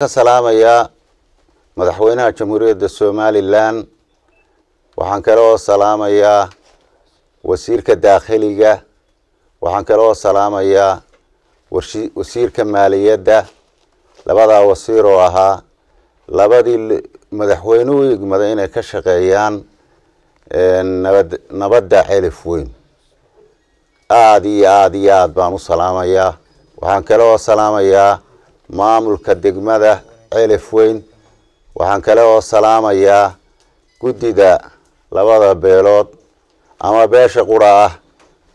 السلام يا مدحوينها جمهورية الصوماليلان waxaan kala salaamayaa wasiirka daaqiliga waxaan kala salaamayaa wasiirka maaliyadda labada wasiir oo ahaa labadii madaxweynuhu igmada inay ka shaqeeyaan nabadda xilif weyn aad baan u salaamayaa waxaan kala salaamayaa maamulka degmada xilif weyn waxaan kala salaamayaa gudida labada beelood ama beesha qura ah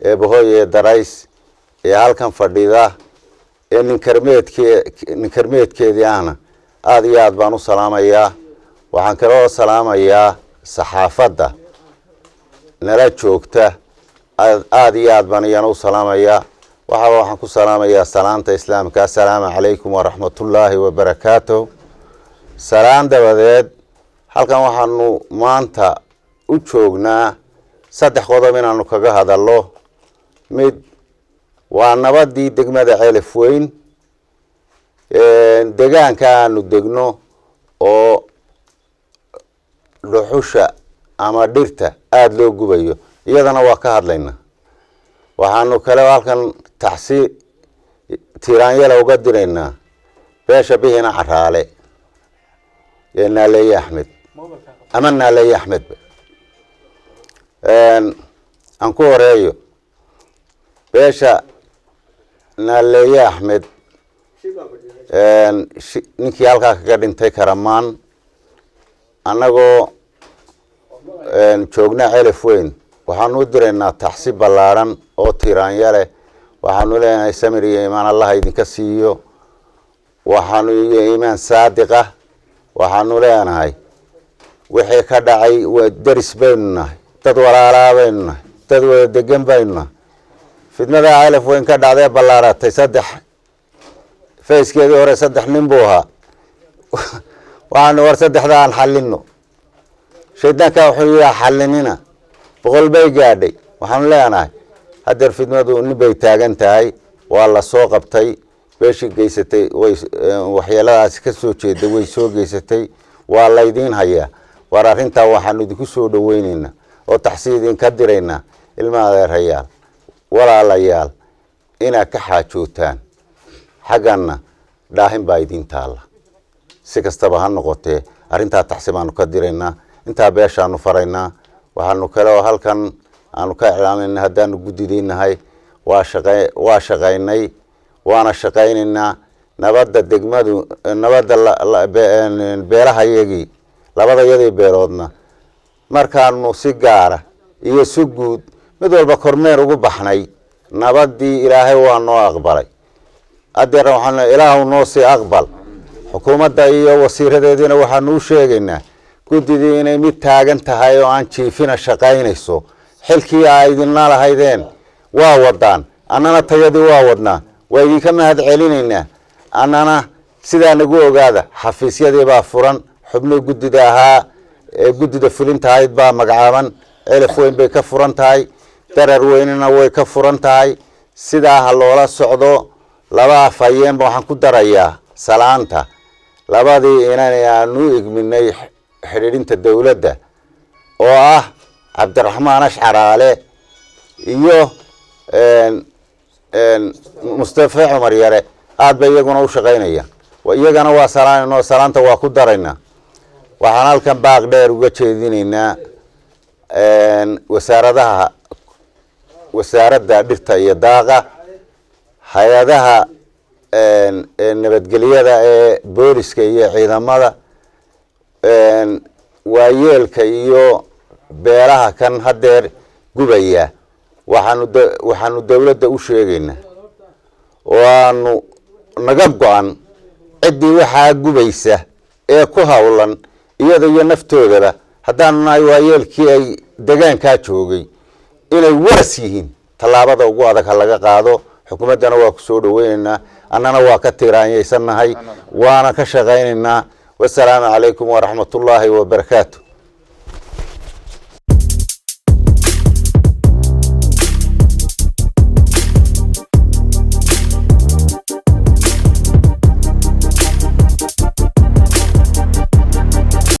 ee Bohooye Darays ee halkan fadhida ee ninkarmeedkeedii ahna aad baan u salaamayaa waxaan kala salaamayaa saxaafadda nala joogta aad baan iyana u salaamayaa waxaan ku salaamayaa salaanta islaamka assalaamu calaykum wa rahmatullaahi wa barakaatuh salaan dabadeed halkan waxaanu maanta u joognaa saddex qodob inaanu kaga hadallo mid waa nabadii degmada Xilif Weyn deegaanka aanu degno oo dhuxusha ama dhirta aad loo gubayo iyadana waa ka hadlaynaa waxaanu kale halkan tiraanyada uga diraynaa beesha bihina Caraale ee Naaleeye Axmed ama Naaleeye Axmed aan ku horeeyo beesha Naaleeye Axmed ninkii halkaa kaga dhintay Karamaan annagoo joogna Xilif Weyn waxaanu u diraynaa taxsiib ballaaran oo tiraanya leh waxaanu leenahay samir iyo iimaan Allah idinka siiyo waxaanu iimaan saadiq ah waxaanu leenahay wixii ka dhacay waa daris baynu nahay dad walaalaa baynu nahay dad wada degan baynu nahay fidmada Xilif Weyn ka dhacday ballaaratay saddex feeskeedii hore saddex nin buu ahaa waxaanu war saddexda aan xallino shaydaanka wuxuu yidhi xallinina boqol bay gaadhay waxaanu leenahay hadeer fidmadu nin bay taagan tahay waa la soo qabtay beeshii geysatay waxyeeladaas ka soo jeeday way soo geysatay waa la idin hayaa war arrinta waxaanu idinku soo dhaweynaynaa oo taxsiidin ka diraynaa ilmaha adeerayaal walaalayaal ina ka xaajootaan xagana dhaahin baa idin taala si kastaba ha noqotee arrinta taxsiibaanu ka diraynaa inta beeshaanu faraynaa waxaanu kale halkan aanu ka iclaaminaa hadaanu gudideenahay waa shaqaynay waana shaqaynaynaa nabadda degmadu nabadda beelaha iyagii labadayadii beeloodna markaanu si gaara iyo si guud mid walba kormeer ugu baxnay nabadii ilaahay waa noo aqbalay adeer waxaan ilaahu noo si aqbal xukuumadda iyo wasiiradeedina waxaanu u sheegaynaa gudidii inay mid taagan tahay oo aan jiifina shaqaynayso xilkii ay idinna lahaydeen waa wadaan annana tayadii waa wadnaa waa idinka mahad celinaynaa annana sidaa nagu ogaada xafiisyadii baa furan xubno gudida ahaa ee gudida fulinta ahayd baa magacaaban Xilif Weyn bay ka furan tahay darar weynina way ka furan tahay sidaa ha loola socdo laba afayeen waxaan ku darayaa salaanta labadii inaanu igminay xiriirinta dawladda oo ah Cabdiraxmaan Ashcaraale iyo Mustafa Umar Yare aad bay iyaguna u shaqaynayaan iyagana waa salaanta waa ku daraynaa waxaan halkan baaq dheer uga jeedinaynaa wasaaradda dhirta iyo daaqa hay'adaha nabadgelyada ee booliska iyo ciidamada waayeelka iyo beelaha kan hadeer gubaya waxaanu dawladda u sheegaynaa waanu naga go'an cidii waxaa gubaysa ee ku hawlan iyada iyo naftoodaba haddaanu nahay waayeelkii ay deegaankaa joogay inay waras yihiin tallaabada ugu adag laga qaado xukuumaddana waa ku soo dhaweynaynaa annana waa ka tiraanyaysanahay waana ka shaqaynaynaa wassalaamu calaykum wa rahmatullaahi wa barakaatuh